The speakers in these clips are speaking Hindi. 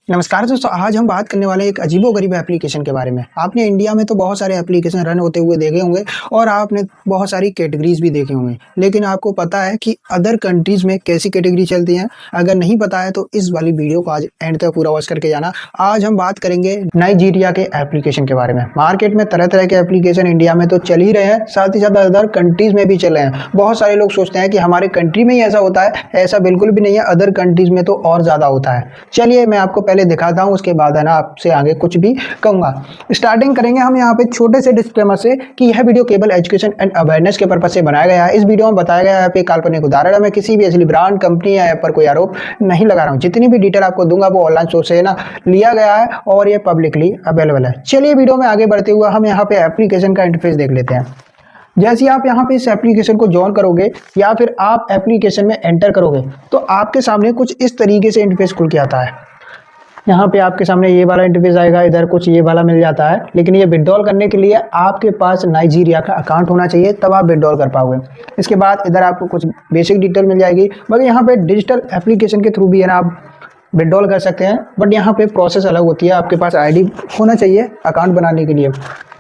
नमस्कार दोस्तों, आज हम बात करने वाले हैं एक अजीबोगरीब एप्लीकेशन के बारे में। आपने इंडिया में तो बहुत सारे एप्लीकेशन रन होते हुए देखे होंगे और आपने बहुत सारी कैटेगरीज भी देखे होंगे, लेकिन आपको पता है कि अदर कंट्रीज में कैसी कैटेगरी चलती हैं? अगर नहीं पता है तो इस वाली वीडियो को आज एंड तक पूरा वॉच करके जाना। आज हम बात करेंगे नाइजीरिया के एप्लीकेशन के बारे में। मार्केट में तरह तरह के एप्लीकेशन इंडिया में तो चल ही रहे हैं, साथ ही साथ अदर कंट्रीज में भी चल रहे हैं। बहुत सारे लोग सोचते हैं कि हमारे कंट्री में ही ऐसा होता है, ऐसा बिल्कुल भी नहीं है। अदर कंट्रीज में तो और ज्यादा होता है। चलिए मैं आपको पहले दिखाता हूं, उसके बाद है ना आपसे आगे कुछ भी कहूंगा। स्टार्टिंग करेंगे हम यहाँ पे छोटे से डिस्क्लेमर से कि यह वीडियो केवल एजुकेशन एंड अवेयरनेस के पर्पज से बनाया गया है। इस वीडियो में बताया गया है पे काल्पनिक उदाहरण है। मैं किसी भी असली ब्रांड, कंपनी या ऐप पर कोई आरोप नहीं लगा रहा हूँ। जितनी भी डिटेल आपको दूंगा वो ऑनलाइन सोर्स से ना लिया गया है और ये पब्लिकली अवेलेबल है। चलिए वीडियो में आगे बढ़ते हुए हम यहाँ पे एप्लीकेशन का इंटरफेस देख लेते हैं। जैसे आप यहाँ पे इस एप्लीकेशन को ज्वाइन करोगे या फिर आप एप्लीकेशन में एंटर करोगे तो आपके सामने कुछ इस तरीके से इंटरफेस खुल के आता है। यहाँ पे आपके सामने ये वाला इंटरफेस आएगा, इधर कुछ ये वाला मिल जाता है। लेकिन ये विड्रॉल करने के लिए आपके पास नाइजीरिया का अकाउंट होना चाहिए, तब आप विड्रॉल कर पाओगे। इसके बाद इधर आपको कुछ बेसिक डिटेल मिल जाएगी। मगर यहाँ पे डिजिटल एप्लीकेशन के थ्रू भी है ना आप विड्रॉल कर सकते हैं, बट यहाँ पे प्रोसेस अलग होती है। आपके पास आईडी होना चाहिए अकाउंट बनाने के लिए।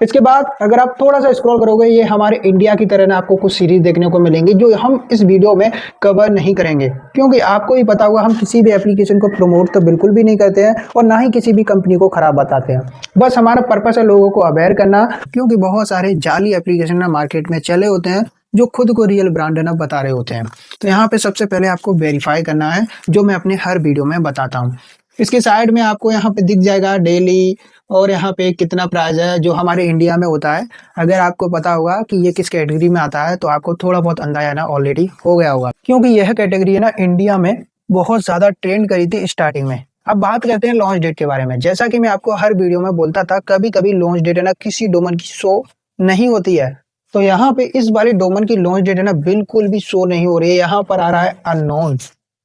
इसके बाद अगर आप थोड़ा सा स्क्रॉल करोगे, ये हमारे इंडिया की तरह ना आपको कुछ सीरीज देखने को मिलेंगी जो हम इस वीडियो में कवर नहीं करेंगे, क्योंकि आपको ही पता होगा हम किसी भी एप्लीकेशन को प्रमोट तो बिल्कुल भी नहीं करते हैं और ना ही किसी भी कंपनी को खराब बताते हैं। बस हमारा पर्पस है लोगों को अवेयर करना, क्योंकि बहुत सारे जाली एप्लीकेशन ना मार्केट में चले होते हैं जो खुद को रियल ब्रांड है ना बता रहे होते हैं। तो यहाँ पे सबसे पहले आपको वेरीफाई करना है, जो मैं अपने हर वीडियो में बताता हूँ। इसके साइड में आपको यहाँ पे दिख जाएगा डेली और यहाँ पे कितना प्राइस है, जो हमारे इंडिया में होता है। अगर आपको पता होगा कि ये किस कैटेगरी में आता है तो आपको थोड़ा बहुत अंदाजा ना ऑलरेडी हो गया होगा, क्योंकि यह कैटेगरी है ना इंडिया में बहुत ज्यादा ट्रेंड करी थी स्टार्टिंग में। अब बात करते हैं लॉन्च डेट के बारे में। जैसा कि मैं आपको हर वीडियो में बोलता था, कभी कभी लॉन्च डेट है ना किसी डोमेन की शो नहीं होती है। तो यहाँ पे इस वाले डोमेन की लॉन्च डेट है ना बिल्कुल भी शो नहीं हो रही है, यहाँ पर आ रहा है अननोन।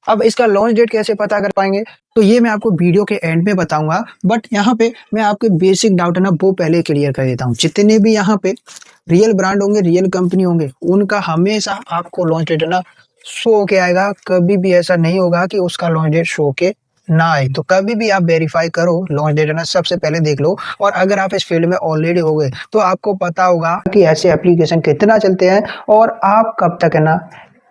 अब इसका लॉन्च डेट कैसे पता कर पाएंगे तो ये मैं आपको वीडियो के एंड में बताऊंगा, बट यहाँ पे मैं आपके बेसिक डाउट है ना वो पहले क्लियर कर देता हूँ। जितने भी यहाँ पे रियल ब्रांड होंगे, रियल कंपनी होंगे, उनका हमेशा आपको लॉन्च डेट है ना शो के आएगा। कभी भी ऐसा नहीं होगा कि उसका लॉन्च डेट शो के ना आए। तो कभी भी आप वेरीफाई करो, लॉन्च डेट है ना सबसे पहले देख लो। और अगर आप इस फील्ड में ऑलरेडी हो गए तो आपको पता होगा कि ऐसे एप्लीकेशन कितना चलते हैं और आप कब तक है ना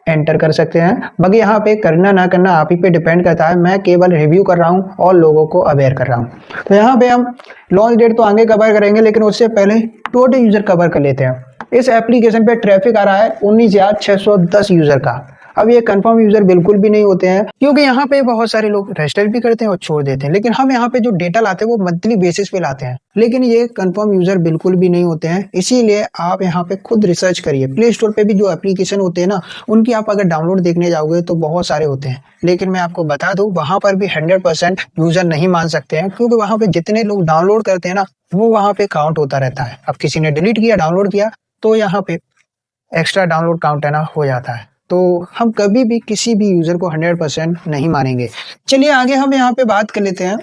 एंटर कर सकते हैं। बाकी यहाँ पे करना ना करना आप ही पे डिपेंड करता है। मैं केवल रिव्यू कर रहा हूँ और लोगों को अवेयर कर रहा हूँ। तो यहाँ पे हम लॉन्च डेट तो आगे कवर करेंगे, लेकिन उससे पहले टोटल यूजर कवर कर लेते हैं। इस एप्लीकेशन पे ट्रैफिक आ रहा है 19,610 यूजर का। अब ये कंफर्म यूजर बिल्कुल भी नहीं होते हैं, क्योंकि यहाँ पे बहुत सारे लोग रजिस्टर भी करते हैं और छोड़ देते हैं। लेकिन हम यहाँ पे जो डेटा लाते हैं वो मंथली बेसिस पे लाते हैं, लेकिन ये कंफर्म यूजर बिल्कुल भी नहीं होते हैं। इसीलिए आप यहाँ पे खुद रिसर्च करिए। प्ले स्टोर पे भी जो एप्लीकेशन होते हैं ना, उनकी आप अगर डाउनलोड देखने जाओगे तो बहुत सारे होते हैं। लेकिन मैं आपको बता दूं, वहां पर भी 100% यूजर नहीं मान सकते हैं, क्योंकि वहां पे जितने लोग डाउनलोड करते हैं ना वो वहां पे काउंट होता रहता है। अब किसी ने डिलीट किया, डाउनलोड किया, तो यहाँ पे एक्स्ट्रा डाउनलोड काउंट है ना हो जाता है। तो हम कभी भी किसी भी यूजर को 100% नहीं मानेंगे। चलिए आगे हम यहाँ पे बात कर लेते हैं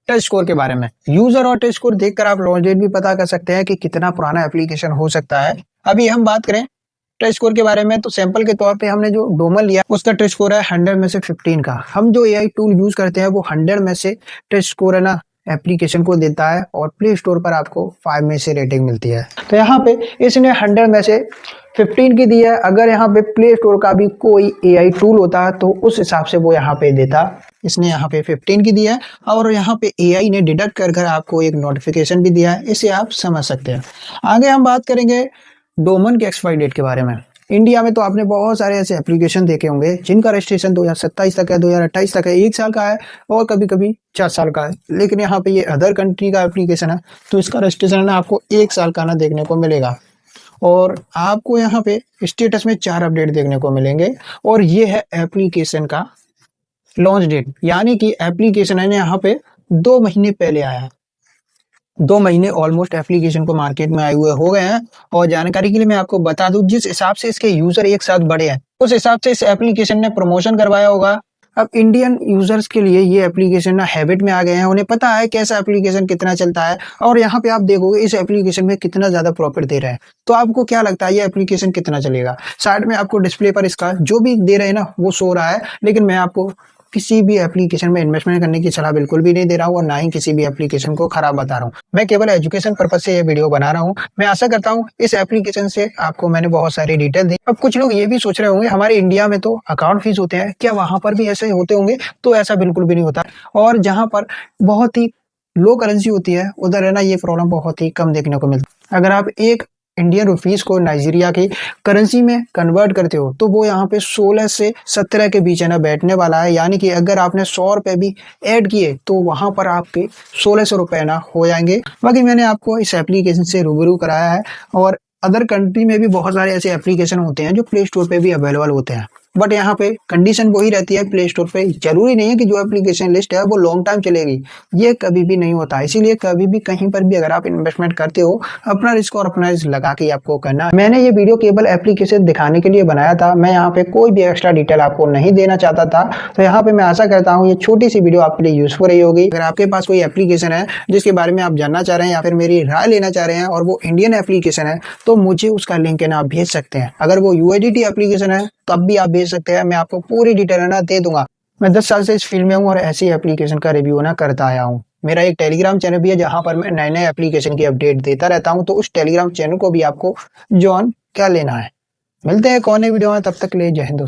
टच स्कोर के बारे में। यूजर और टच स्कोर देखकर आप लॉन्च डेट भी पता कर सकते हैं कि कितना पुराना एप्लीकेशन हो सकता है। अभी हम बात करें टच स्कोर के बारे में, तो सैंपल के तौर पे हमने जो डोमन लिया उसका टच स्कोर है 100 में से 15 का। हम जो एआई टूल यूज करते हैं वो 100 में से टच स्कोर है ना एप्लीकेशन को देता है और प्ले स्टोर पर आपको 5 में से रेटिंग मिलती है। तो यहाँ पे इसने 100 में से 15 की दी है। अगर यहाँ पे प्ले स्टोर का भी कोई एआई टूल होता तो उस हिसाब से वो यहाँ पे देता। इसने यहाँ पे 15 की दी है और यहाँ पे एआई ने डिडक्ट कर आपको एक नोटिफिकेशन भी दिया है। इसे आप समझ सकते हैं। आगे हम बात करेंगे डोमेन के एक्सपायरी डेट के बारे में। इंडिया में तो आपने बहुत सारे ऐसे एप्लीकेशन देखे होंगे जिनका रजिस्ट्रेशन 2027 तक है, 2028 तक है, 1 साल का है और कभी कभी 4 साल का है। लेकिन यहाँ पे ये अदर कंट्री का एप्लीकेशन है तो इसका रजिस्ट्रेशन ना आपको 1 साल का ना देखने को मिलेगा। और आपको यहाँ पे स्टेटस में 4 अपडेट देखने को मिलेंगे। और ये है एप्लीकेशन का लॉन्च डेट, यानी कि एप्लीकेशन है यहाँ पे 2 महीने पहले आया है। 2 महीने ऑलमोस्ट एप्लीकेशन को मार्केट में आए हुए हो गए हैं। और जानकारी के लिए मैं आपको बता दूं, जिस हिसाब से इसके यूजर एक साथ बढ़े हैं उस हिसाब से इस एप्लीकेशन ने प्रमोशन करवाया होगा। अब इंडियन यूजर्स के लिए ये एप्लीकेशन ना हैबिट में आ गए हैं। उन्हें पता है कैसा एप्लीकेशन कितना चलता है और यहाँ पे आप देखोगे इस एप्लीकेशन में कितना ज्यादा प्रॉफिट दे रहे हैं। तो आपको क्या लगता है ये एप्लीकेशन कितना चलेगा? साइड में आपको डिस्प्ले पर इसका जो भी दे रहे हैं ना वो शो रहा है, लेकिन मैं आपको किसी भी एप्लीकेशन में इन्वेस्टमेंट करने की सलाह बिल्कुल भी नहीं दे रहा हूँ और ना ही किसी भी एप्लीकेशन को खराब बता रहा हूँ। मैं केवल एजुकेशन पर्पज से ये वीडियो बना रहा हूँ। मैं आशा करता हूँ इस एप्लीकेशन से आपको मैंने बहुत सारी डिटेल दी। अब कुछ लोग ये भी सोच रहे होंगे हमारे इंडिया में तो अकाउंट फीस होते हैं, क्या वहां पर भी ऐसे होते होंगे? तो ऐसा बिल्कुल भी नहीं होता। और जहां पर बहुत ही लो करेंसी होती है उधर है ना ये प्रॉब्लम बहुत ही कम देखने को मिलती है। अगर आप एक इंडियन रुपीस को नाइजीरिया की करेंसी में कन्वर्ट करते हो तो वो यहाँ पे 16 से 17 के बीच है ना बैठने वाला है। यानी कि अगर आपने 100 रुपए भी ऐड किए तो वहां पर आपके 1600 रुपए ना हो जाएंगे। बाकी मैंने आपको इस एप्लीकेशन से रूबरू कराया है और अदर कंट्री में भी बहुत सारे ऐसे एप्लीकेशन होते हैं जो प्ले स्टोर पे भी अवेलेबल होते हैं। बट यहाँ पे कंडीशन वही रहती है प्ले स्टोर पे, जरूरी नहीं है कि जो एप्लीकेशन लिस्ट है वो लॉन्ग टाइम चलेगी, ये कभी भी नहीं होता। इसीलिए कभी भी कहीं पर भी अगर आप इन्वेस्टमेंट करते हो अपना रिस्क और अपना रिस्क लगा के आपको करना है। मैंने ये वीडियो केवल एप्लीकेशन दिखाने के लिए बनाया था, मैं यहाँ पे कोई भी एक्स्ट्रा डिटेल आपको नहीं देना चाहता था। तो यहाँ पे मैं आशा करता हूँ ये छोटी सी वीडियो आपके लिए यूजफुल रही होगी। अगर आपके पास कोई एप्लीकेशन है जिसके बारे में आप जानना चाह रहे हैं या फिर मेरी राय लेना चाह रहे हैं और वो इंडियन एप्लीकेशन है तो मुझे उसका लिंक है ना आप भेज सकते हैं। अगर वो यूएसडीटी एप्लीकेशन है तब भी आप भेज सकते हैं, मैं आपको पूरी डिटेल है ना दे दूंगा। मैं 10 साल से इस फील्ड में हूँ और ऐसी एप्लीकेशन का रिव्यू ना करता आया हूँ। मेरा एक टेलीग्राम चैनल भी है जहां पर मैं नए नए एप्लीकेशन की अपडेट देता रहता हूं, तो उस टेलीग्राम चैनल को भी आपको ज्वाइन कर लेना है। मिलते हैं कौन वीडियो में, तब तक ले जय हिंद।